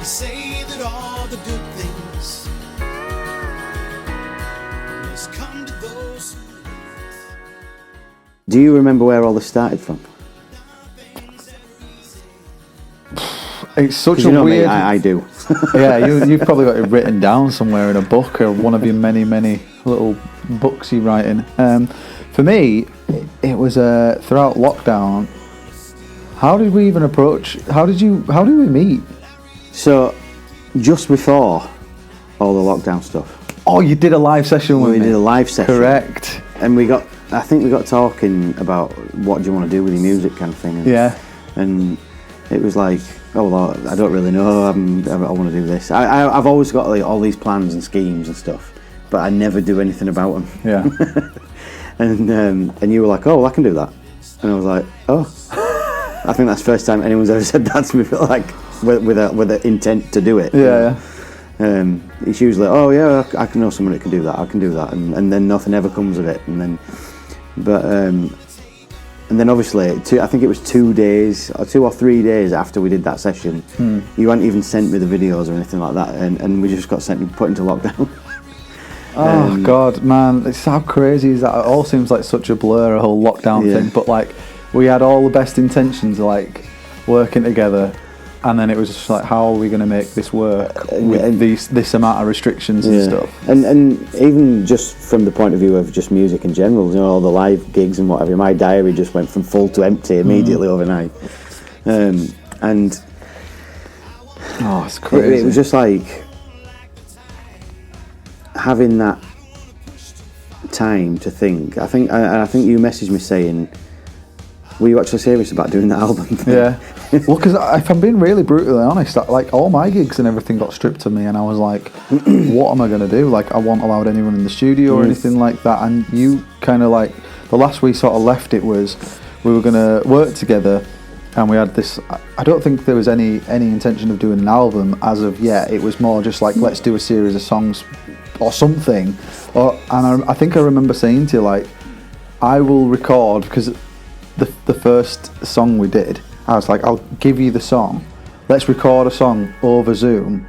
say that all the good things must come to those who wait. Do you remember where all this started from? It's such 'Cause a you know weird... me, I do. Yeah, you've probably got it written down somewhere in a book or one of your many, many little books you write in. For me, it was throughout lockdown. How did we even approach? How did we meet? So, just before all the lockdown stuff, Oh, you did a live session with we me. did a live session. Correct. And I think we got talking about what do you want to do with your music kind of thing. And, Yeah. And it was like, oh, well, I don't really know. I want to do this. I've always got like, all these plans and schemes and stuff, but I never do anything about them. Yeah. And you were like, oh, well, I can do that. And I was like, oh. I think that's the first time anyone's ever said that to me, but like with an intent to do it. Yeah. It's usually, oh yeah, I can know someone that can do that. I can do that, and then nothing ever comes of it. And then obviously, I think it was 2 or 3 days after we did that session, you hadn't even sent me the videos or anything like that, and we just got put into lockdown. Oh God, man, it's how crazy is that? It all seems like such a blur, a whole lockdown thing. But like, we had all the best intentions, of, like working together, and then it was just like, how are we going to make this work with this amount of restrictions and stuff? And even just from the point of view of just music in general, you know, all the live gigs and whatever, my diary just went from full to empty immediately overnight. And oh, it's crazy. It was just like having that time to think. I think you messaged me saying, were you actually serious about doing that album? Yeah. Well, because if I'm being really brutally honest, like all my gigs and everything got stripped of me, and I was like, what am I going to do? Like, I wasn't allowed anyone in the studio or anything like that. And you kind of like, the last we sort of left it was, we were going to work together, and we had this, I don't think there was any intention of doing an album as of yet. It was more just like, let's do a series of songs or something. I think I remember saying to you, like, I will record, because the first song we did, I was like, I'll give you the song, let's record a song over Zoom,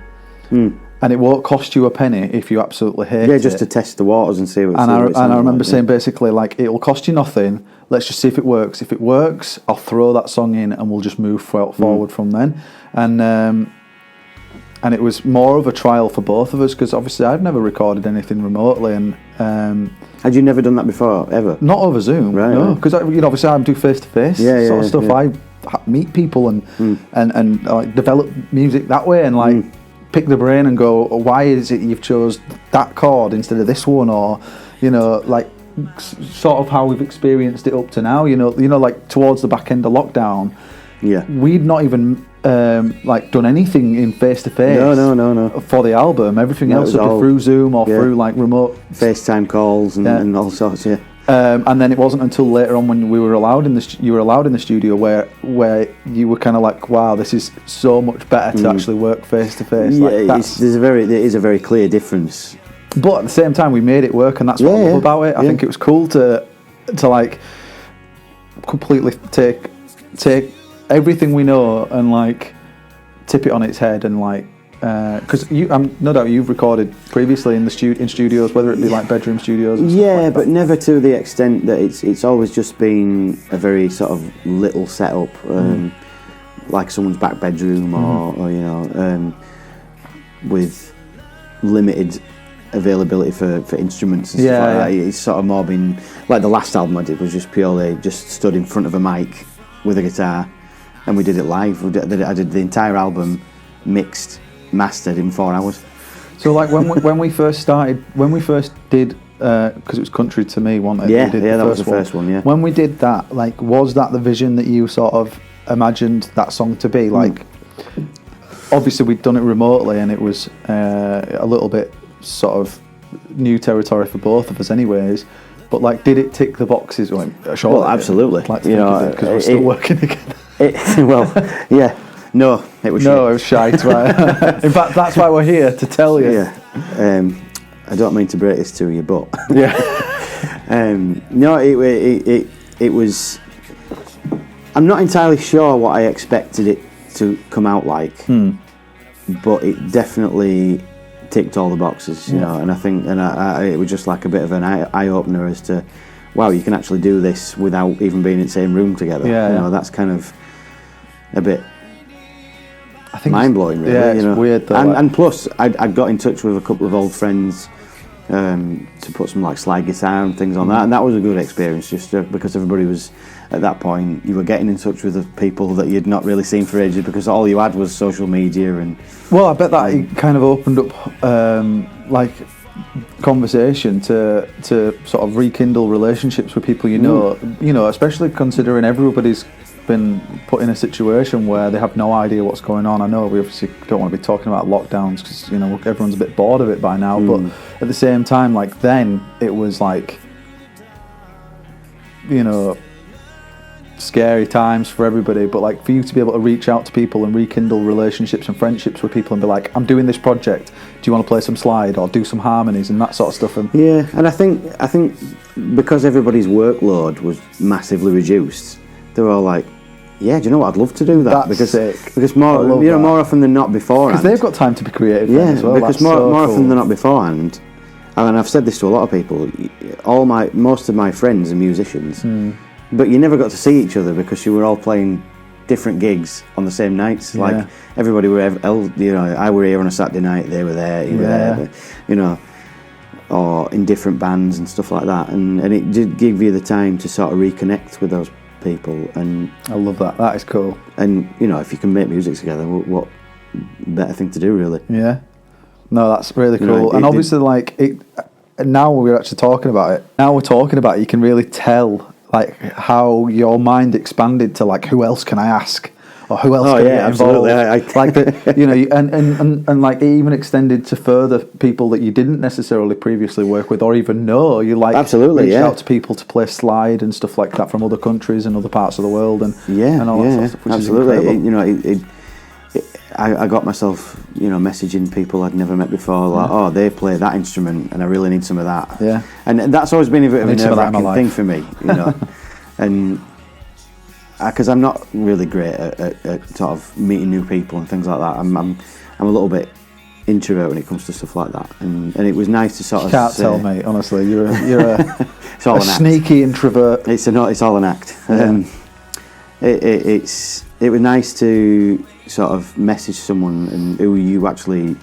and it won't cost you a penny if you absolutely hate it. Yeah, just to test the waters and see what and it I remember like, saying basically, like, it'll cost you nothing, let's just see if it works. If it works, I'll throw that song in and we'll just move forward from then. And it was more of a trial for both of us, because obviously I've never recorded anything remotely, and had you never done that before, ever? not over Zoom, right? No, because obviously I do face-to-face sort of stuff. Yeah. I meet people and like develop music that way, and like pick the brain and go, why is it you've chose that chord instead of this one, or like sort of how we've experienced it up to now. Like towards the back end of lockdown, we'd not even like done anything in face-to-face. No. For the album, everything else would be through Zoom or through like remote FaceTime calls and all sorts. And then it wasn't until later on when we were allowed in the studio where you were kind of like, wow, this is so much better to actually work face-to-face. Yeah, there is a very clear difference. But at the same time, we made it work, and that's what I love about it. I think it was cool to like completely take everything we know and like tip it on its head, and like because no doubt you've recorded previously in studios, whether it be like bedroom studios and stuff like but that. never to the extent that it's always just been a very sort of little setup, like someone's back bedroom or with limited availability for instruments and stuff like that. It's sort of more been like the last album I did was just purely just stood in front of a mic with a guitar, and we did it live. I did the entire album mixed, mastered in 4 hours. So like when we first did, because it was Country to Me, wasn't it? That was the first one. Yeah. When we did that, like, was that the vision that you sort of imagined that song to be? Like, obviously we'd done it remotely, and it was a little bit sort of new territory for both of us, anyways. But like, did it tick the boxes? Well, absolutely. Because we're still working together. No, it was it was shite, right? In fact, that's why we're here, to tell you. Yeah. I don't mean to break this to you, but no, it was. I'm not entirely sure what I expected it to come out like. but it definitely ticked all the boxes, you know. And I think, it was just like a bit of an eye opener as to, wow, you can actually do this without even being in the same room together. Yeah, you know, that's kind of a bit I think mind blowing, really. Yeah, it's you know? weird though. And plus, I got in touch with a couple of old friends to put some like slide guitar and things on that, and that was a good experience, just because everybody was at that point. You were getting in touch with the people that you'd not really seen for ages, because all you had was social media. And well, I bet that it kind of opened up like conversation to sort of rekindle relationships with people you know, especially considering everybody's been put in a situation where they have no idea what's going on. I know we obviously don't want to be talking about lockdowns because, you know, everyone's a bit bored of it by now, but at the same time, like, then it was like, you know, scary times for everybody, but like for you to be able to reach out to people and rekindle relationships and friendships with people and be like, I'm doing this project, do you want to play some slide or do some harmonies and that sort of stuff. And yeah, and I think because everybody's workload was massively reduced, they were all like, yeah, do you know what, I'd love to do that. That's sick. Because more often than not beforehand, because they've got time to be creative then as well. Because more often than not beforehand, and I've said this to a lot of people, most of my friends are musicians, but you never got to see each other because you were all playing different gigs on the same nights. Yeah. Like everybody were, you know, I were here on a Saturday night, they were there, you were there, you know, or in different bands and stuff like that, and it did give you the time to sort of reconnect with those people. And I love that. That is cool. And you know, if you can make music together, what better thing to do, really? Yeah. No, that's really cool. You know, and obviously, like, it. Now we're actually talking about it. Now we're talking about it. You can really tell, like, how your mind expanded to, like, who else can I ask, or who else can I get involved? Absolutely. Like the, you know, and like it even extended to further people that you didn't necessarily previously work with or even know. You like absolutely reached out to people to play slide and stuff like that from other countries and other parts of the world, and and all that sort of stuff, which absolutely. is incredible. You know, I got myself, you know, messaging people I'd never met before, like, oh, they play that instrument and I really need some of that. Yeah. And that's always been a bit of a nerve-wracking thing life. for me, you know. And because I'm not really great at sort of meeting new people and things like that. I'm a little bit introvert when it comes to stuff like that. And it was nice to sort of Can't tell, mate, honestly. You're a, it's all a sneaky introvert. It's all an act. Yeah. It was nice to sort of message someone and who you actually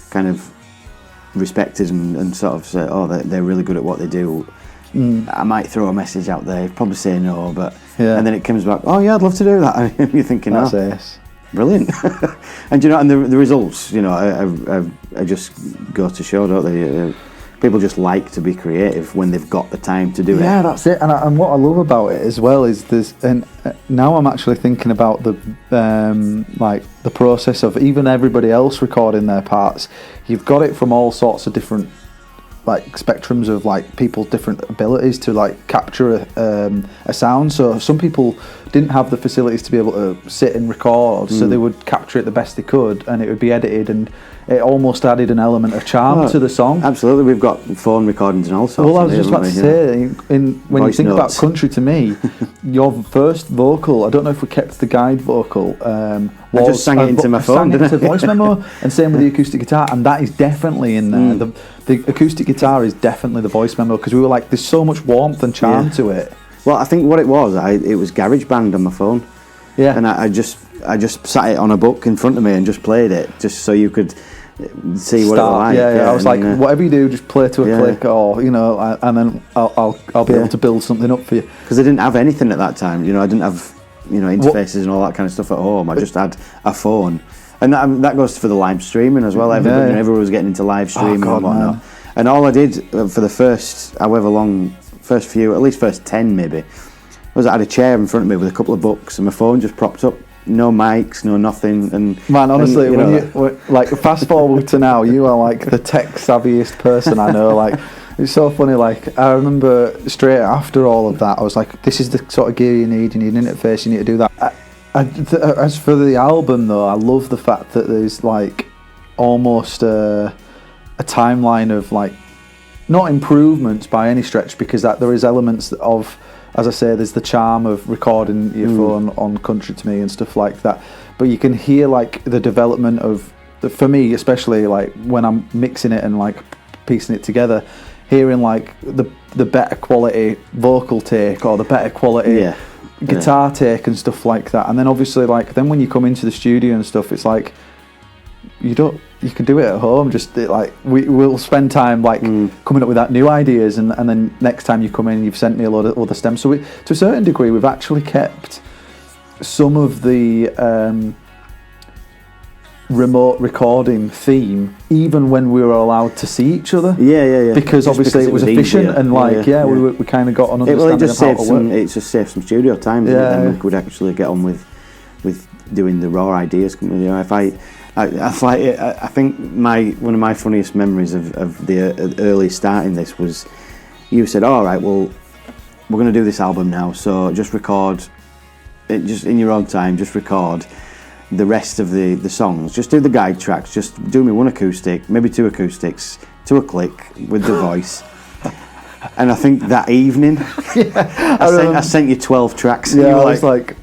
kind of respected and sort of say, oh, they're really good at what they do. I might throw a message out there, probably say no, but and then it comes back, oh yeah, I'd love to do that. And you're thinking, that's ace. Brilliant. And you know, and the results, you know, I just go to show, don't they? People just like to be creative when they've got the time to do it. Yeah, that's it. And what I love about it as well is and now I'm actually thinking about the like the process of even everybody else recording their parts. You've got it from all sorts of different like spectrums of like people's different abilities to like capture a sound. So some people didn't have the facilities to be able to sit and record, so they would capture it the best they could, and it would be edited, and it almost added an element of charm to the song. Absolutely, we've got phone recordings and all sorts. Well, I was just about to say, when you think about Country to Me, your first vocal, I don't know if we kept the guide vocal. I just sang it into my phone, didn't I? Sang it into voice memo, and same with the acoustic guitar, and that is definitely in there. The acoustic guitar is definitely the voice memo, because we were like, there's so much warmth and charm to it. Well, I think what it was, it was GarageBand on my phone. Yeah. And I just sat it on a book in front of me and just played it, just so you could see what it was like. Yeah. I was like, whatever you do, just play to a click, or you know, and then I'll be able to build something up for you. Because I didn't have anything at that time. You know, I didn't have, you know, interfaces and all that kind of stuff at home. I just had a phone, and that goes for the live streaming as well. Everyone was getting into live streaming and whatnot. Man. And all I did for the first, however long, first 10 maybe, was I had a chair in front of me with a couple of books, and my phone just propped up. No mics, no nothing. And man, honestly, like fast forward to now, you are like the tech savviest person I know. Like, it's so funny. Like, I remember straight after all of that, I was like, this is the sort of gear you need. You need an interface. You need to do that. As for the album, though, I love the fact that there's like almost a timeline of like, not improvements by any stretch, because there is elements of, as I say, there's the charm of recording your phone on Country to Me and stuff like that, but you can hear like the development of for me, especially like when I'm mixing it and like piecing it together, hearing like the better quality vocal take or the better quality guitar take and stuff like that. And then obviously like then when you come into the studio and stuff, it's like you can do it at home. Just like we'll spend time like coming up with that new ideas, and then next time you come in, you've sent me a lot of other stems. So to a certain degree, we've actually kept some of the remote recording theme, even when we were allowed to see each other. Yeah. Because obviously it was efficient easier. and like we kind of got an understanding it just of how to work. It just saved some studio time. Then we could actually get on with doing the raw ideas. You know, I think one of my funniest memories of the early starting this was you said, all right, well, we're going to do this album now, so just record it, just in your own time, just record the rest of the songs, just do the guide tracks, just do me one acoustic, maybe two acoustics, to a click with the voice. And I think that evening I sent you 12 tracks. Yeah, I was like,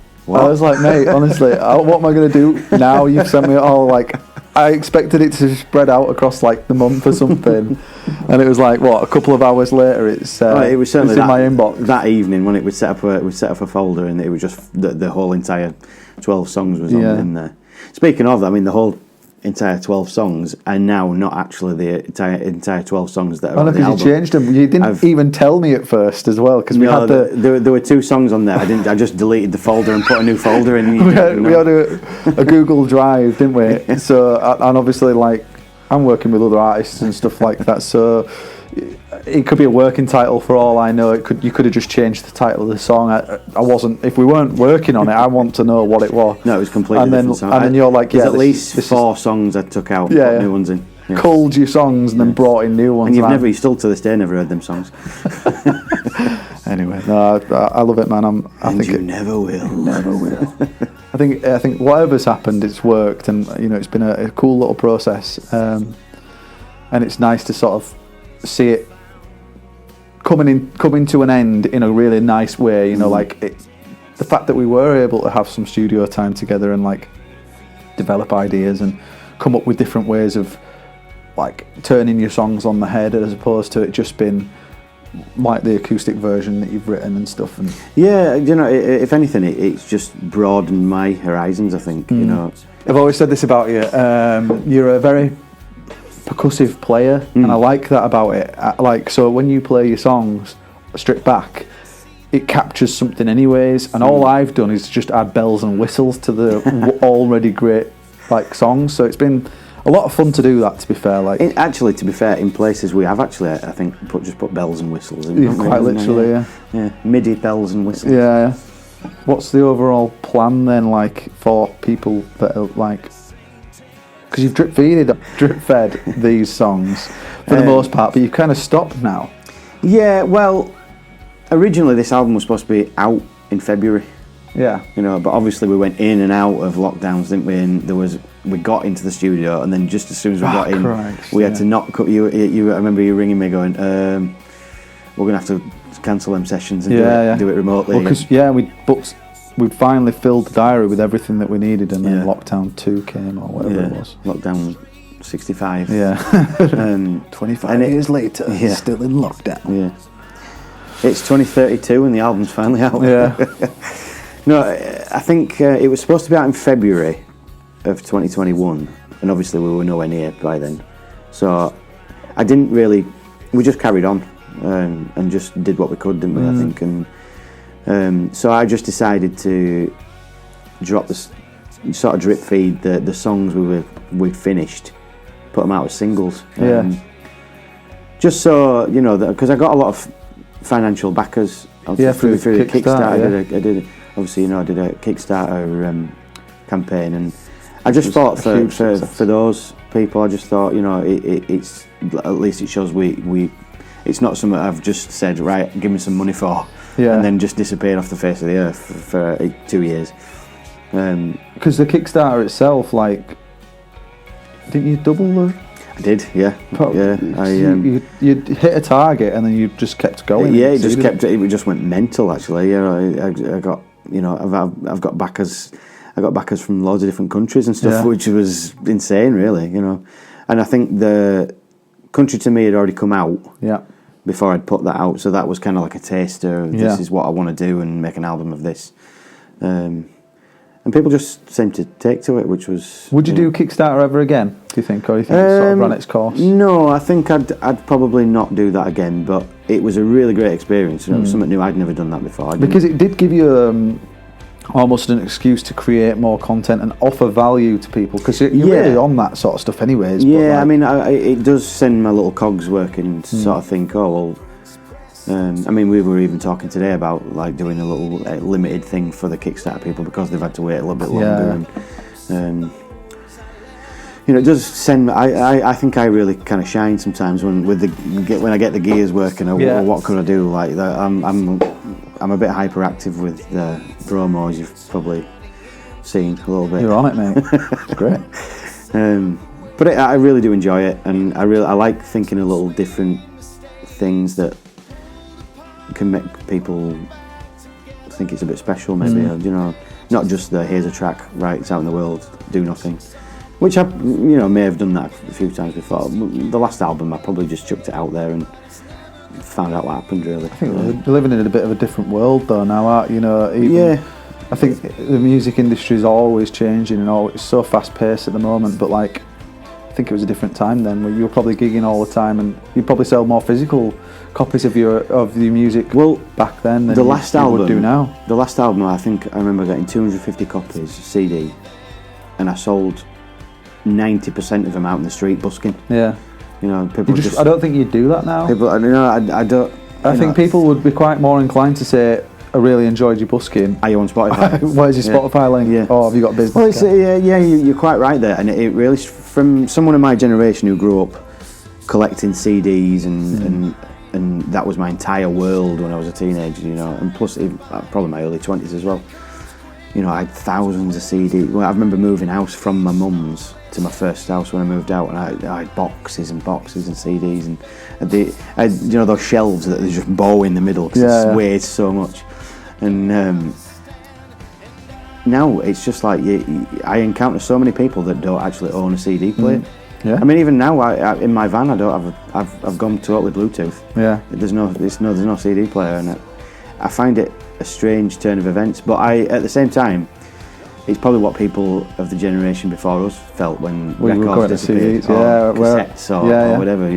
mate, honestly, what am I going to do now? You've sent me all like, I expected it to spread out across like the month or something, and it was like a couple of hours later. It was certainly in my inbox that evening when we set up a folder, and it was just the whole entire 12 songs was in there. Speaking of, I mean, the whole entire 12 songs are now not actually the entire 12 songs that are on the album. Because you changed them. You didn't even tell me at first as well, because we had there were 2 songs on there. I just deleted the folder and put a new folder in. We had a Google Drive, didn't we? So, and obviously, like, I'm working with other artists and stuff like that, so it could be a working title for all I know. You could have just changed the title of the song. I wasn't. If we weren't working on it, I want to know what it was. No, it was completely different song. And then you're like, there's at least 4 songs I took out, put new ones in. Yeah. Culled your songs and then brought in new ones. And you still to this day never heard them songs. Anyway, no, I love it, man. I think you never will. Never will. I think whatever's happened, it's worked, and it's been a cool little process, and it's nice to sort of see it coming to an end in a really nice way. Like the fact that we were able to have some studio time together and like develop ideas and come up with different ways of like turning your songs on the head, as opposed to it just being like the acoustic version that you've written and stuff. And if anything, it's just broadened my horizons, I think. I've always said this about you. You're a very percussive player, and I like that about it. So when you play your songs stripped back, it captures something anyways, and all I've done is just add bells and whistles to the already great like songs. So it's been a lot of fun to do that, to be fair. To be fair, in places we have actually, I think, put bells and whistles in. Quite literally, yeah. MIDI bells and whistles. Yeah. What's the overall plan then, like, for people that are like? Because you've drip fed these songs for the most part, but you've kind of stopped now. Yeah, well, originally this album was supposed to be out in February. Yeah. But obviously we went in and out of lockdowns, didn't we? And we got into the studio, and then just as soon as we got in, we had to not cut you. I remember you ringing me going, we're going to have to cancel them sessions and do it remotely. Well, because we'd finally filled the diary with everything that we needed, and then Lockdown 2 came, or whatever it was. Lockdown 65. Yeah. 25 years later, still in lockdown. Yeah. It's 2032 and the album's finally out. Yeah. No, I think it was supposed to be out in February of 2021, and obviously we were nowhere near by then. So we just carried on and just did what we could, didn't we, I think. And so I just decided to drop this sort of drip feed the songs we'd finished, put them out as singles. Just so, because I got a lot of financial backers through the Kickstarter. I did obviously, I did a Kickstarter campaign, and I just thought for those people, I just thought, it's at least it shows we it's not something I've just said, right, give me some money for, and then just disappeared off the face of the earth for 2 years. Because the Kickstarter itself, like, didn't you double the? I did, yeah. You hit a target and then you just kept going. Yeah, it just went mental. Actually, I got, I've got backers. I got backers from loads of different countries and stuff, Yeah. which was insane, really. And I think the Country to Me had already come out Yeah. before I'd put that out, so that was kind of like a taster of Yeah. this is what I want to do and make an album of this. And people just seemed to take to it, which was... Would you do Kickstarter ever again, do you think? Or do you think it's sort of run its course? No, I think I'd probably not do that again, but it was a really great experience. It was something new. I'd never done that before. Because it did give you almost an excuse to create more content and offer value to people, because you're really on that sort of stuff anyways. Yeah, I mean, it does send my little cogs working to sort of think, oh, well... I mean, we were even talking today about like doing a little limited thing for the Kickstarter people because they've had to wait a little bit longer. And it does send. I think I really kind of shine sometimes when I get the gears working. Or what could I do? Like I'm a bit hyperactive with the promos. You've probably seen a little bit. You're on it, mate. It's great. But I really do enjoy it, and I like thinking of little different things that can make people think it's a bit special, maybe. Or, not just here's a track, right? It's out in the world, do nothing. Which I, may have done that a few times before. The last album, I probably just chucked it out there and found out what happened. Really, I think we're living in a bit of a different world though now, aren't you? I think the music industry is always changing and it's so fast paced at the moment. But like, I think it was a different time then, where you were probably gigging all the time, and you'd probably sell more physical copies of your music back then than you would do now. The last album, I think I remember getting 250 copies CD, and I sold 90% of them out in the street busking. Yeah. People I don't think you'd do that now. I don't. I think people would be quite more inclined to say, I really enjoyed your busking. Are you on Spotify? Where's your Spotify link? Yeah. Oh, have you got a business? Well, you're quite right there, and it really, from someone of my generation who grew up collecting CDs and that was my entire world when I was a teenager, and plus probably my early 20s as well. I had thousands of CDs. Well, I remember moving house from my mum's to my first house when I moved out, and I had boxes and boxes and CDs, and I had those shelves that there's just bow in the middle because it weighs so much. And now it's just like I encounter so many people that don't actually own a CD player. Yeah. I mean, even now, in my van, I don't have. I've gone totally Bluetooth. Yeah. There's no CD player, and I find it a strange turn of events. But at the same time, it's probably what people of the generation before us felt when records disappeared, or cassettes, or whatever.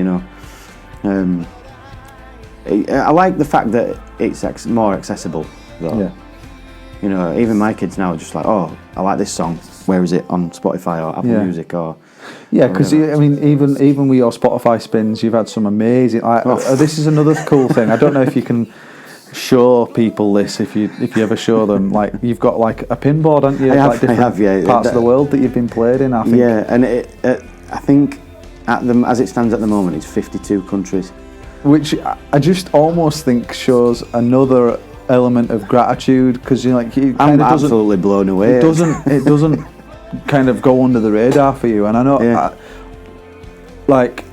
I like the fact that it's more accessible, though. Yeah. Even my kids now are just like, oh, I like this song. Where is it on Spotify or Apple Music or? Yeah, because I mean, even with your Spotify spins, you've had some amazing. This is another cool thing. I don't know if you can show people this if you ever show them. Like, you've got like a pinboard, haven't you? I have, parts of the world that you've been played in. I think. Yeah, and I think as it stands at the moment, it's 52 countries. Which I just almost think shows another element of gratitude, because I'm absolutely blown away. It doesn't kind of go under the radar for you, and I know like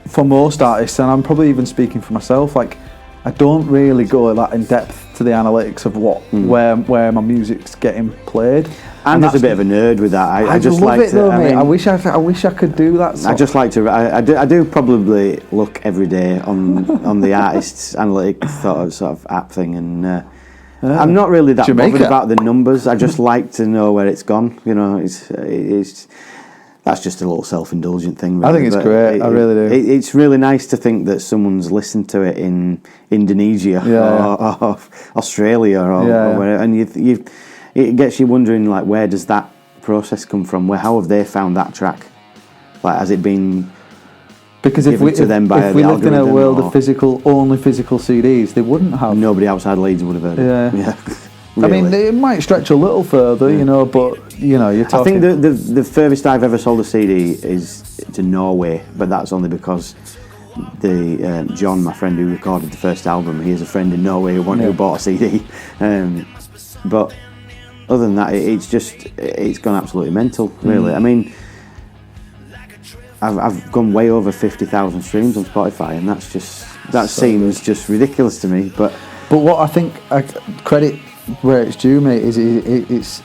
for most artists, and I'm probably even speaking for myself, like I don't really go that in depth to the analytics of where my music's getting played. I'm just a bit of a nerd with that. I just love like it to. though, mate. I wish I could do that. I just like to. I do probably look every day on the artist's analytic sort of app thing, and I'm not really that bothered about the numbers. I just like to know where it's gone. It's that's just a little self-indulgent thing. Really. I think it's great. I really do. It's really nice to think that someone's listened to it in Indonesia or Australia or wherever, and it gets you wondering, like, where does that process come from? How have they found that track? Like, has it been because if we lived in a world of only physical CDs, they wouldn't have. Nobody outside Leeds would have heard it. Yeah. Really. I mean, it might stretch a little further, but you're talking. I think the furthest I've ever sold a CD is to Norway, but that's only because John, my friend who recorded the first album, he has a friend in Norway who bought a CD. But other than that, it's gone absolutely mental, really. I mean, I've gone way over 50,000 streams on Spotify, and that seems just ridiculous to me. But what I think credit where it's due, mate, is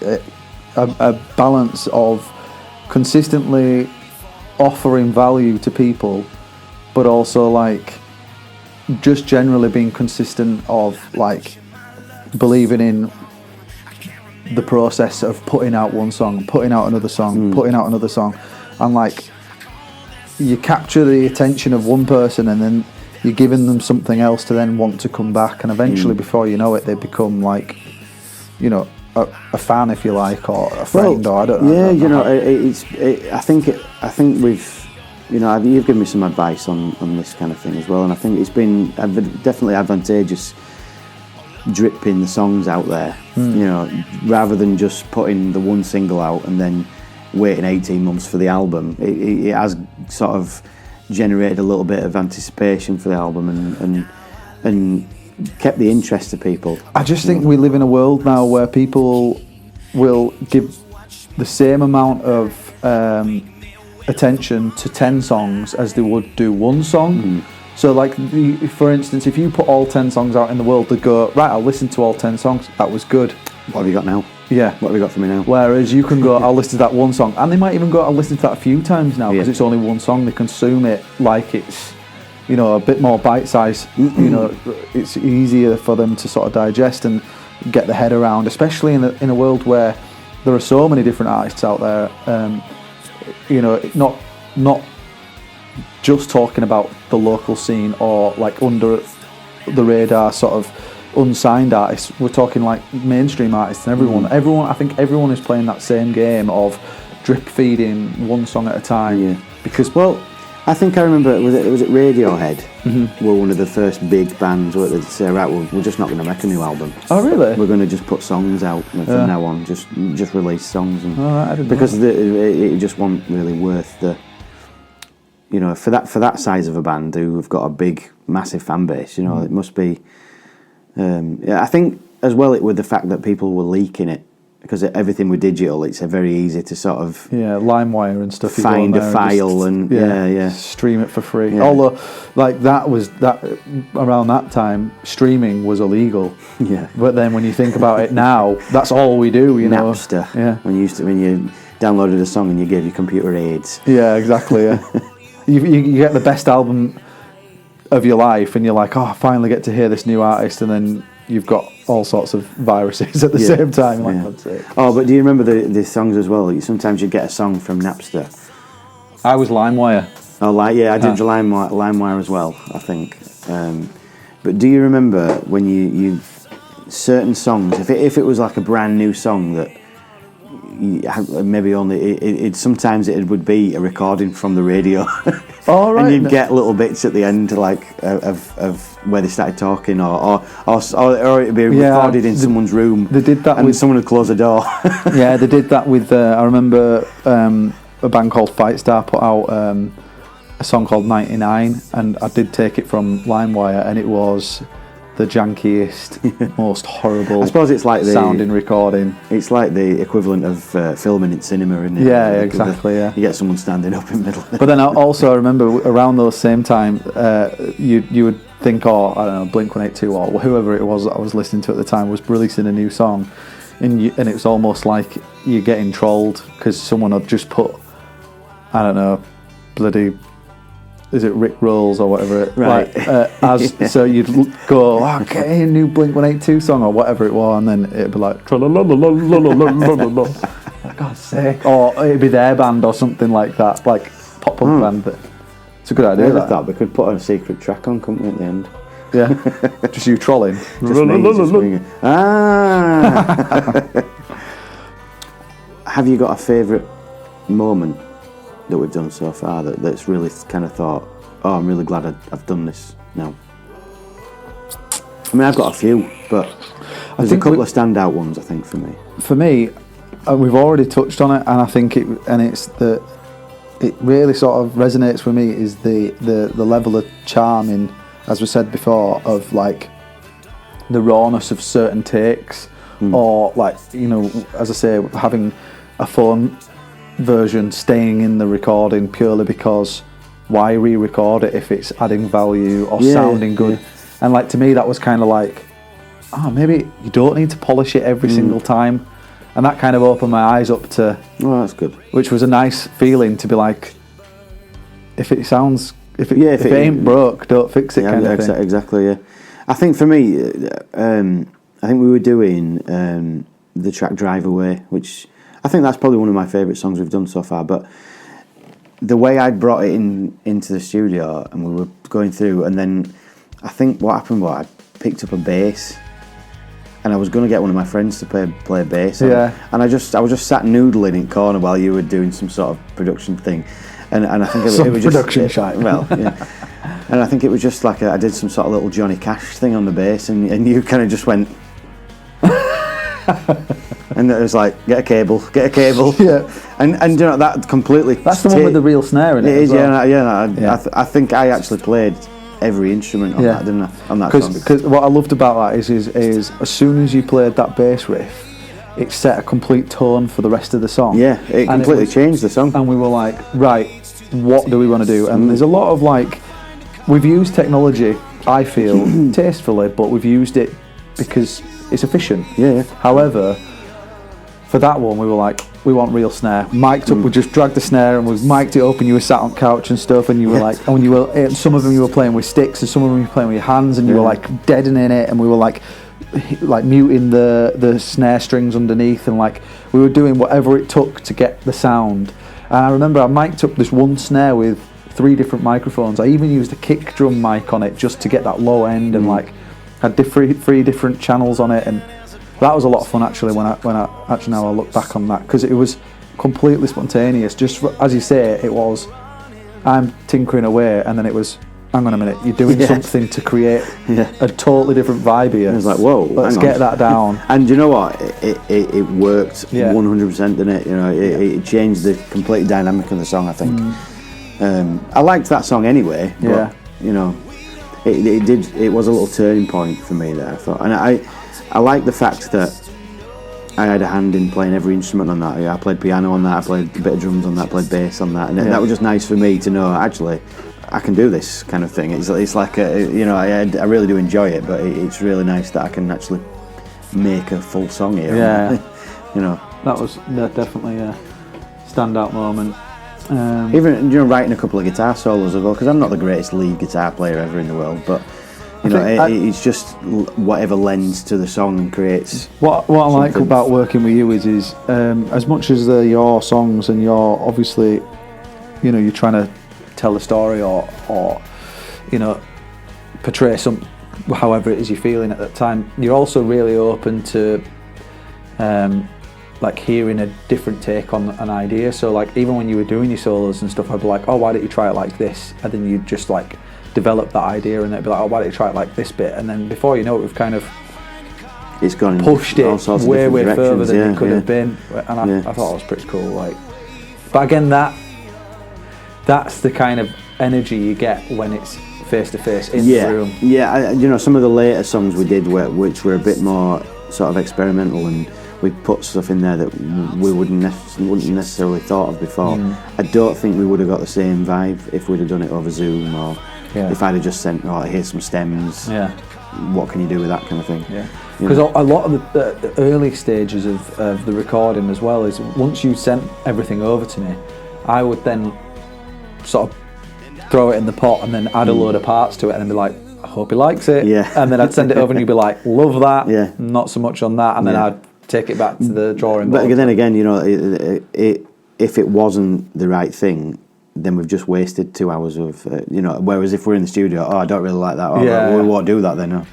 a balance of consistently offering value to people, but also like just generally being consistent of like believing in the process of putting out one song, putting out another song, putting out another song, and like you capture the attention of one person and then you're giving them something else to then want to come back, and eventually before you know it they become like, you know, a fan, if you like, or a friend, or I don't know. Yeah, you know, I think we've, you know, you've given me some advice on this kind of thing as well, and I think it's been definitely advantageous dripping the songs out there, you know, rather than just putting the one single out and then waiting 18 months for the album. It has sort of generated a little bit of anticipation for the album and kept the interest of people. I just think we live in a world now where people will give the same amount of attention to 10 songs as they would do one song. So like, for instance, if you put all 10 songs out in the world, they'd go, right, I'll listen to all 10 songs, that was good. What have you got now? Yeah. What have you got for me now? Whereas you can go, I'll listen to that one song, and they might even go, I'll listen to that a few times now, because it's only one song. They consume it like it's, you know, a bit more bite-sized. You know, it's easier for them to sort of digest and get the head around, especially in a world where there are so many different artists out there. You know, not just talking about the local scene or like under the radar sort of unsigned artists. We're talking like mainstream artists and everyone. I think everyone is playing that same game of drip feeding one song at a time. Yeah. Because, well, I think I remember, was it Radiohead were one of the first big bands where they'd say, right, we're just not going to make a new album. Oh, really? We're going to just put songs out from now on, just release songs. And I didn't because know. it just wasn't really worth the, you know, for that size of a band who've got a big, massive fan base, you know, it must be, I think as well with the fact that people were leaking it, because everything with digital, it's very easy to sort of LimeWire and stuff. Find a file and stream it for free. Yeah. Although, like that around that time, streaming was illegal. Yeah. But then when you think about it now, that's all we do. You know, Napster. Yeah. When you downloaded a song and you gave your computer AIDS. Yeah, exactly. Yeah. you get the best album of your life, and you're like, oh, I finally get to hear this new artist, and then you've got all sorts of viruses at the same time. Oh, but do you remember the songs as well? Sometimes you'd get a song from Napster. I was LimeWire. Oh, I did LimeWire as well, I think. But do you remember when you certain songs, if it was like a brand new song that maybe only sometimes it would be a recording from the radio. Oh, right. And you'd get little bits at the end, like of where they started talking, or it'd be recorded in someone's room. They did that, and someone would close the door. Yeah, they did that with. I remember a band called Fightstar put out a song called 99, and I did take it from LimeWire, and it was the jankiest, most horrible. I suppose it's like sounding recording. It's like the equivalent of filming in cinema, isn't it? Yeah, exactly. Yeah, you get someone standing up in the middle. But then I remember around those same time, you would think, I don't know, Blink-182 or whoever it was that I was listening to at the time was releasing a new song, and it was almost like you're getting trolled because someone had just put, I don't know, bloody. Is it Rick Rolls or whatever? Right. So you'd go, okay, new Blink-182 song or whatever it was, and then it'd be like, for God's sake. Or it'd be their band or something like that, like pop-punk band. It's a good idea. I thought we could put a secret track on, couldn't we, at the end? Yeah, just you trolling. Just me, just ringing. Have you got a favourite moment that we've done so far that's really kind of thought, I'm really glad I've done this now? I mean, I've got a few, but there's a couple of standout ones, I think, for me. For me, we've already touched on it, and I think it really sort of resonates with me is the level of charm in, as we said before, of like the rawness of certain takes, or like, you know, as I say, having a phone version staying in the recording purely because why re-record it if it's adding value or sounding good? And like, to me that was kind of like, maybe you don't need to polish it every single time. and that kind of opened my eyes up to. Oh, that's good. Which was a nice feeling to be like, if it ain't broke, don't fix it, kind of thing. Exactly. Yeah, I think for me, I think we were doing the track "Drive Away," which I think that's probably one of my favourite songs we've done so far. But the way I'd brought it into the studio and we were going through, and then I think what happened was I picked up a bass, and I was going to get one of my friends to play bass. And I was just sat noodling in corner while you were doing some sort of production thing, and I think it was production just shite. Well, yeah. And I think it was just like I did some sort of little Johnny Cash thing on the bass, and you kind of just went. And it was like, get a cable. Yeah. And you know, that completely... That's the one with the real snare in it. It is, well. yeah. I think I actually played every instrument on that, didn't I? On that song. Because what I loved about that is as soon as you played that bass riff, it set a complete tone for the rest of the song. Yeah, it completely changed the song. And we were like, right, what do we want to do? And there's a lot of like, we've used technology, I feel, tastefully, but we've used it because it's efficient. Yeah. However, for that one, we were like, we want real snare. Mic'd up, we just dragged the snare and we mic'd it up, and you were sat on couch and stuff, and you were like, and when you were, some of them you were playing with sticks, and some of them you were playing with your hands, and you were like deadening it, and we were like muting the snare strings underneath, and like we were doing whatever it took to get the sound. And I remember I mic'd up this one snare with 3 different microphones. I even used a kick drum mic on it just to get that low end, and like had 3 different channels on it, and that was a lot of fun actually. When I actually now I look back on that, because it was completely spontaneous. Just as you say, it was. I'm tinkering away, and then it was. Hang on a minute, you're doing something to create a totally different vibe here. It was like, whoa, let's get that down. And you know what? It worked 100%, didn't it? You know, it changed the complete dynamic of the song, I think. I liked that song anyway. But, you know, it was a little turning point for me there, I thought. And I like the fact that I had a hand in playing every instrument on that. I played piano on that, I played a bit of drums on that, I played bass on that, and that was just nice for me to know, actually, I can do this kind of thing. It's like, you know, I really do enjoy it, but it's really nice that I can actually make a full song here. Yeah. You know. That was definitely a standout moment. Even, you know, writing a couple of guitar solos as well, because I'm not the greatest lead guitar player ever in the world, but you know, it's just whatever lends to the song and creates. What I like about working with you is as much as they're your songs and you're obviously, you know, you're trying to tell a story or you know, portray some, however it is you're feeling at that time, you're also really open to like hearing a different take on an idea. So like even when you were doing your solos and stuff, I'd be like, oh, why don't you try it like this? And then you'd just like develop that idea, and it'd be like, oh, why don't you try it like this bit? And then before you know it, we've kind of it's gone pushed it way further than it could have been. And I thought it was pretty cool. Like, but again, that's the kind of energy you get when it's face to face in the room. Yeah, you know, some of the later songs we did which were a bit more sort of experimental, and we put stuff in there that we wouldn't necessarily thought of before. I don't think we would have got the same vibe if we'd have done it over Zoom, or if I'd have just sent, oh, here's some stems. What can you do with that kind of thing? Because a lot of the early stages of the recording as well is once you sent everything over to me, I would then sort of throw it in the pot and then add a load of parts to it and then be like, I hope he likes it. And then I'd send it over and you'd be like, love that. Not so much on that. And then I'd take it back to the drawing board. But then again, you know, if it wasn't the right thing, then we've just wasted 2 hours of, you know, whereas if we're in the studio, oh, I don't really like that, oh, we won't do that then. No.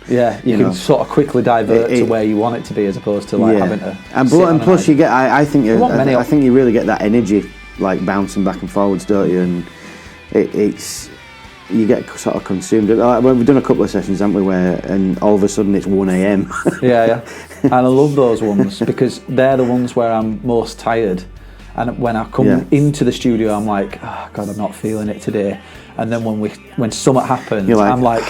You can sort of quickly divert to where you want it to be, as opposed to like having to. And plus you get, I think you really get that energy like bouncing back and forwards, don't you? And it's you get sort of consumed. Well, we've done a couple of sessions, haven't we? And all of a sudden it's 1 a.m. And I love those ones because they're the ones where I'm most tired. And when I come into the studio, I'm like, oh God, I'm not feeling it today. And then when something happens, I'm like,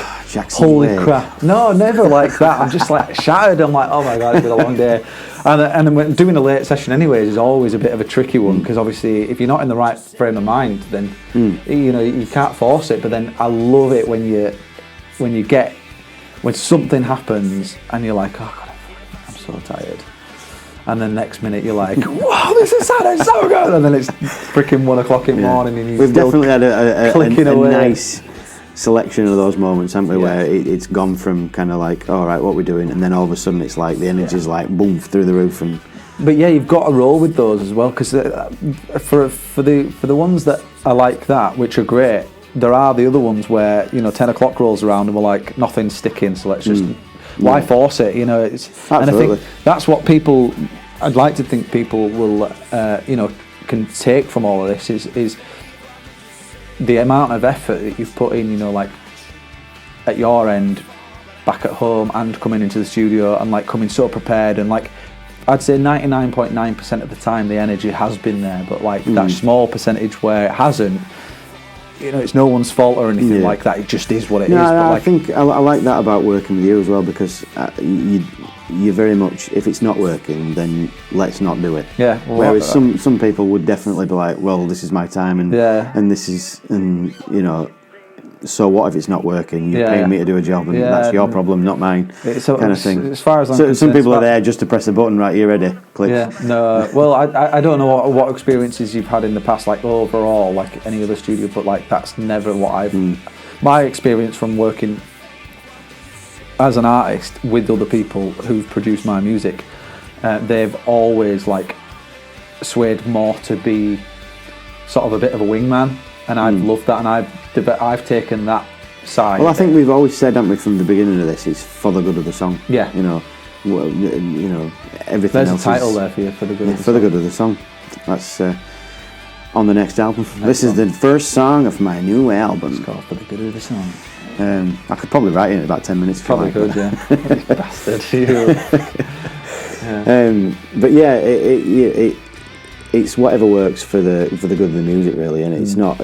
holy crap. No, never like that. I'm just like shattered. I'm like, oh my God, it's been a long day. And when doing a late session anyways is always a bit of a tricky one, because obviously if you're not in the right frame of mind, then you know, you can't force it. But then I love it when something happens and you're like, oh God, I'm so tired. and then next minute you're like, wow, this is sounding so good, and then it's freaking 1 o'clock in the morning, and we've definitely had a away. nice selection of those moments, haven't we, where it's gone from kind of like, all right, what we're doing, and then all of a sudden it's like the energy's like boom through the roof. And but yeah, you've got to roll with those as well, because for the ones that are like that, which are great, there are the other ones where 10 o'clock rolls around and we're like, nothing's sticking, so let's just why force it? It's Absolutely. And I think that's what people. I'd like to think people will can take from all of this is the amount of effort that you've put in, like at your end, back at home, and coming into the studio, and like coming so prepared, and like I'd say 99.9% of the time the energy has been there, but like that small percentage where it hasn't, it's no one's fault or anything like that. It just is what it is. But I think I like that about working with you as well, because you very much, if it's not working, then let's not do it. Yeah. Well, whereas some people would definitely be like, well, this is my time, and this is, and so what if it's not working? You're paying me to do a job, and that's your problem, not mine. Kind of thing. As far as I'm concerned, some people are there just to press a button, right? You're ready. Click. Yeah. No. Well, I don't know what experiences you've had in the past, like overall, like any other studio, but like that's never what I've. My experience from working as an artist with other people who've produced my music, they've always like swayed more to be sort of a bit of a wingman, and I've loved that, and I've taken that side. Well, I think we've always said, haven't we, from the beginning of this, it's for the good of the song. Yeah. Everything There's else a title is there for you, for the good of the for song. the good of the song. That's on the next album. This is the first song of my new album. It's called For the Good of the Song. I could probably write it in about 10 minutes. Probably could, yeah. Bastard. But yeah, it's whatever works for the good of the music, really, and it's not,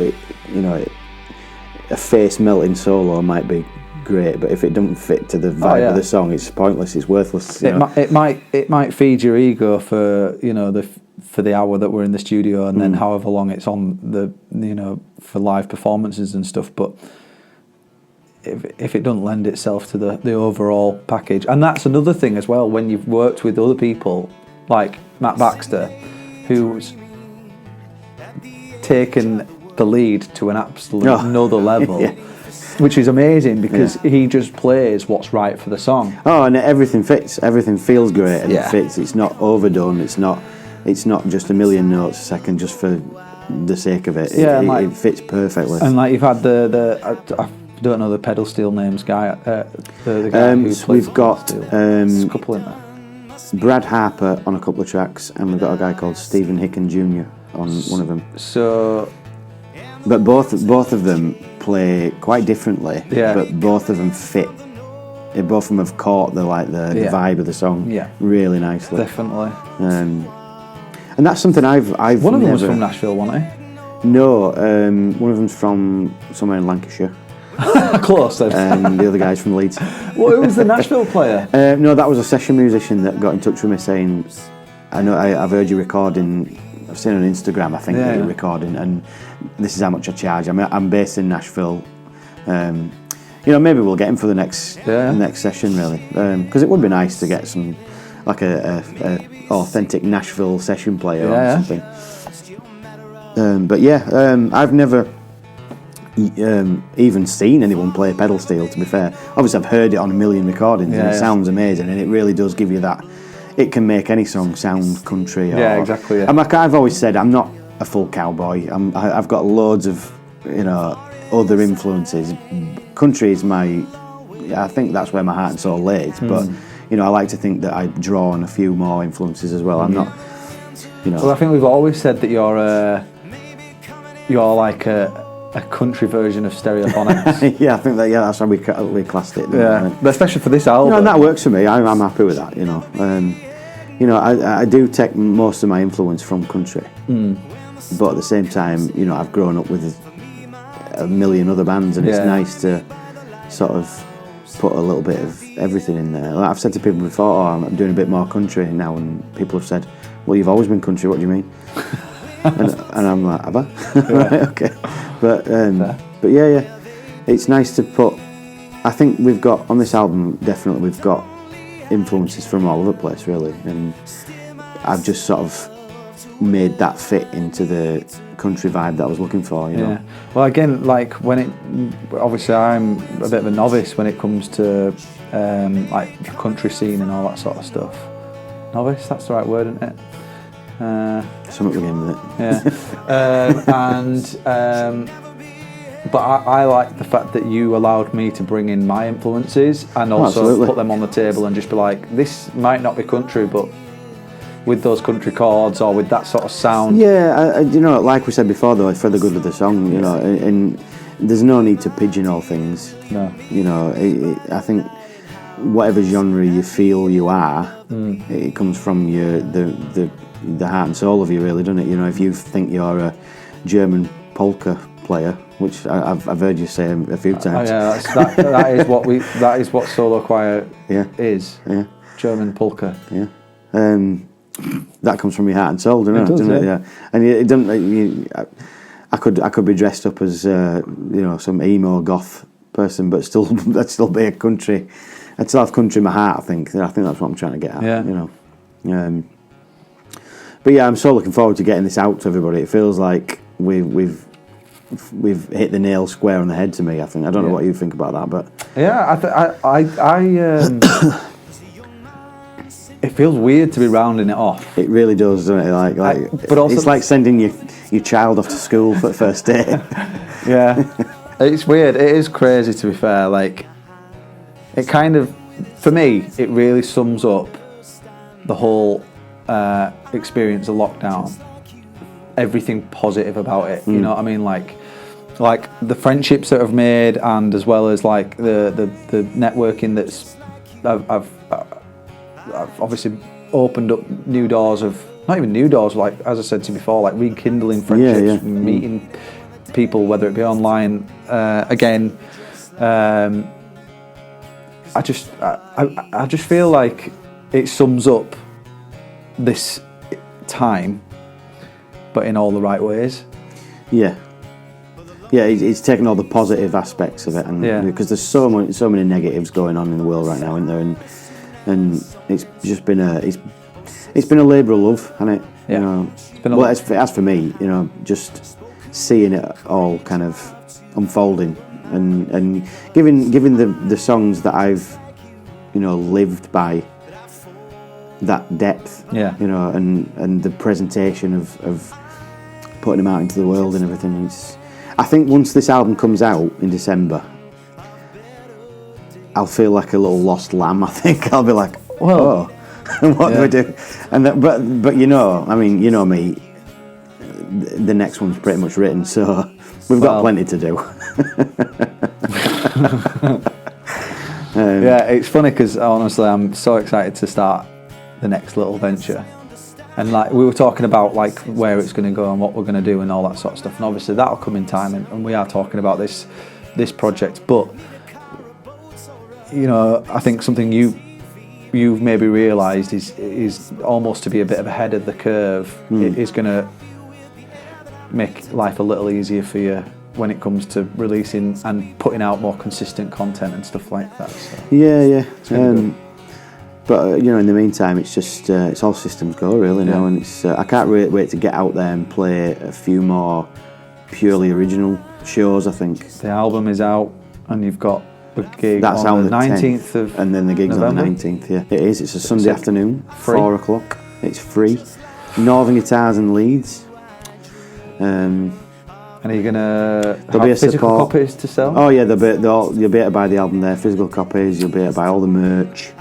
a face melting solo might be great, but if it doesn't fit to the vibe of the song, it's pointless. It's worthless. It might feed your ego for for the hour that we're in the studio, and then however long it's on for live performances and stuff, but if it doesn't lend itself to the overall package. And that's another thing as well, when you've worked with other people like Matt Baxter, who's taken the lead to an absolute another level, which is amazing, because he just plays what's right for the song. And everything fits, everything feels great, and it fits. It's not overdone, it's not just a million notes a second just for the sake of it. It fits perfectly. And like you've had I don't know the pedal steel names guy. The guy who plays we've got there's a couple in there. Brad Harper on a couple of tracks, and we've got a guy called Stephen Hicken Jr. on one of them. So, but both of them play quite differently. Yeah. But both of them fit. Both of them have caught the vibe of the song. Yeah. Really nicely. Definitely. And that's something I've one of them was from Nashville, wasn't he? No, one of them's from somewhere in Lancashire. Close then. And the other guy's from Leeds. Well, who was the Nashville player? No, that was a session musician that got in touch with me saying, I've heard you recording, I've seen on Instagram, I think, that you're recording, and this is how much I charge. I'm based in Nashville. Maybe we'll get him for the next session, really, because it would be nice to get some, like a authentic Nashville session player or something. But I've never even seen anyone play pedal steel, to be fair. Obviously I've heard it on a million recordings, and it sounds amazing, and it really does give you that. It can make any song sound country. Exactly. Yeah. I've always said I'm not a full cowboy. I've got loads of other influences. Country is I think that's where my heart and soul lays. But I like to think that I draw on a few more influences as well. I'm not. Well, I think we've always said that you're like a country version of Stereophonics. I think that's how we classed it. But especially for this album. And that works for me. I'm happy with that. I do take most of my influence from country, but at the same time, I've grown up with a million other bands, and it's nice to sort of put a little bit of everything in there. Like I've said to people before, I'm doing a bit more country now, and people have said, "Well, you've always been country. What do you mean?" and I'm like, "Have I?" Right, okay. But it's nice to put. I think we've got on this album, definitely we've got influences from all over the place, really, and I've just sort of made that fit into the country vibe that I was looking for, you know. Yeah. Well, again, like when it, obviously I'm a bit of a novice when it comes to like the country scene and all that sort of stuff. Novice, that's the right word, isn't it? Something again with it. Yeah. But I like the fact that you allowed me to bring in my influences and also absolutely. put them on the table and just be like, this might not be country, but with those country chords or with that sort of sound. Yeah, you know, like we said before, though, for the good of the song, you know, and there's no need to pigeonhole things. No. You know, I think whatever genre you feel you are, it comes from the heart and soul of you, really, doesn't it? You know, if you think you're a German polka player, which I've heard you say a few times. Yeah, that is what solo choir is. Yeah. German polka. Yeah. That comes from your heart and soul, doesn't it? Does, doesn't yeah. it? Yeah. And it doesn't. I could be dressed up as you know, some emo goth person, but still I'd still be a country. I'd still have country in my heart. I think that's what I'm trying to get at. Yeah. You know. But yeah, I'm so looking forward to getting this out to everybody. It feels like we've hit the nail square on the head to me. I think. I don't know what you think about that, but yeah, I it feels weird to be rounding it off. it really does, doesn't it? But also it's like sending your child off to school for the first day. Yeah, it's weird. It is crazy, to be fair. Like, it kind of, for me, it really sums up the whole experience of lockdown. Everything positive about it. You know what I mean? Like the friendships that I've made, and as well as like the networking that's I've obviously opened up new doors of, not even new doors, like as I said to you before, like rekindling friendships, meeting people, whether it be online. Again, I just feel like it sums up this time, but in all the right ways. Yeah, it's taken all the positive aspects of it, and because there's so many negatives going on in the world right now, isn't there? And it's just been it's been a labour of love, hasn't it? Yeah. You know, as for me, you know, just seeing it all kind of unfolding and giving the songs that I've, you know, lived by that depth, you know, and the presentation of putting them out into the world and everything. I think once this album comes out in December, I'll feel like a little lost lamb. I think I'll be like, what do I do? And but you know, I mean, you know me. The next one's pretty much written, so we've got plenty to do. Yeah, it's funny because honestly, I'm so excited to start the next little venture. And like we were talking about like where it's going to go and what we're going to do and all that sort of stuff. And obviously that'll come in time. And we are talking about this project, but. You know, I think something you've maybe realised is almost to be a bit of ahead of the curve. It is going to make life a little easier for you when it comes to releasing and putting out more consistent content and stuff like that. So. Yeah. But you know, in the meantime, it's just it's all systems go really now, and it's I can't wait to get out there and play a few more purely original shows. I think the album is out, and you've got. Gig that's on the the 19th of and then the gig's November? on the 19th. Yeah, it is. It's a Sunday afternoon, free? 4:00. It's free. Northern Guitars in Leeds. And are you gonna there'll be a physical support. copies to sell? Oh yeah, you'll be able to buy the album there. Physical copies. You'll be able to buy all the merch.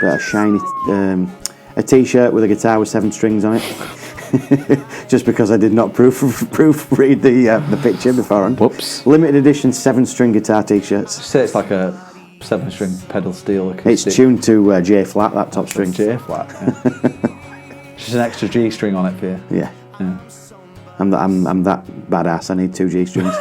Got a shiny a T-shirt with a guitar with 7 strings on it. Just because I did not proofread the picture beforehand. Whoops. Limited edition 7-string guitar T-shirts. Say it's like a 7-string pedal steel acoustic. It's tuned to J flat, that top string. J flat. Yeah. Just an extra G string on it for you. Yeah. I'm that badass. I need 2 G strings.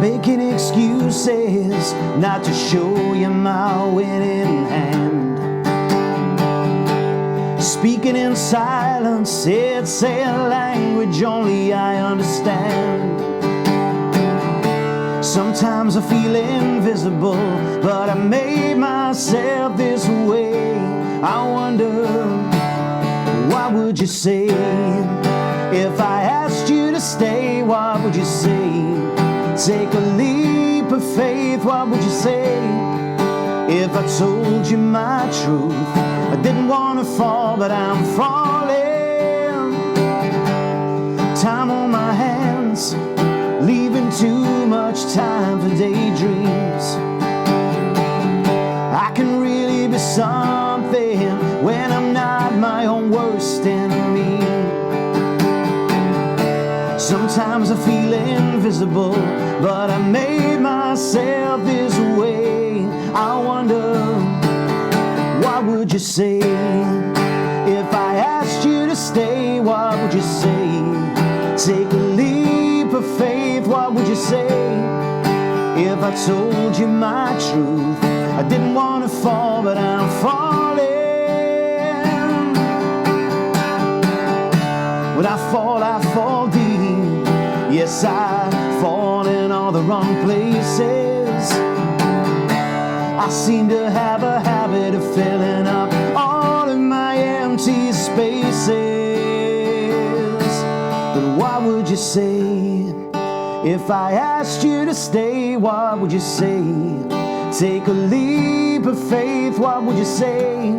Making excuses not to show you my winning hand. Speaking in silence, it's a language only I understand. Sometimes I feel invisible, but I made myself this way. I wonder, what would you say if I asked you to stay? What would you say? Take a leap of faith. What would you say if I told you my truth? I didn't want to fall, but I'm falling. Time on my hands, leaving too much time for daydreams. I can really be something when I'm not my own worst enemy. Sometimes I feel invisible, but I made myself this way. I wonder, what would you say if I asked you to stay? What would you say? Take a leap of faith. What would you say if I told you my truth? I didn't want to fall, but I'm falling. When I fall deep. Yes, I fall in all the wrong places. I seem to have a habit of filling up all of my empty spaces. But what would you say if I asked you to stay? What would you say? Take a leap of faith. What would you say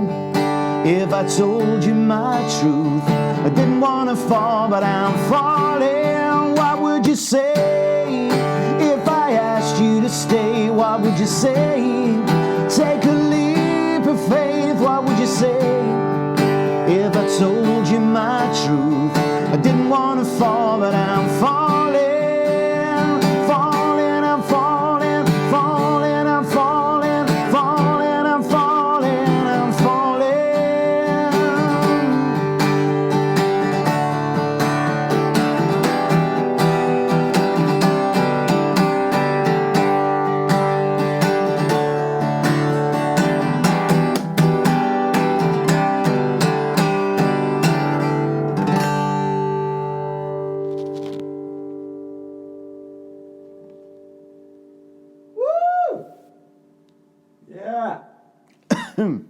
if I told you my truth? I didn't want to fall, but I'm falling. What would you say if I asked you to stay? What would you say? Take a leap of faith. What would you say if I told you my truth? I didn't want to fall, but I'm falling. Falling, I'm falling. Falling, I'm falling. Falling, I'm falling. I'm falling. Yeah.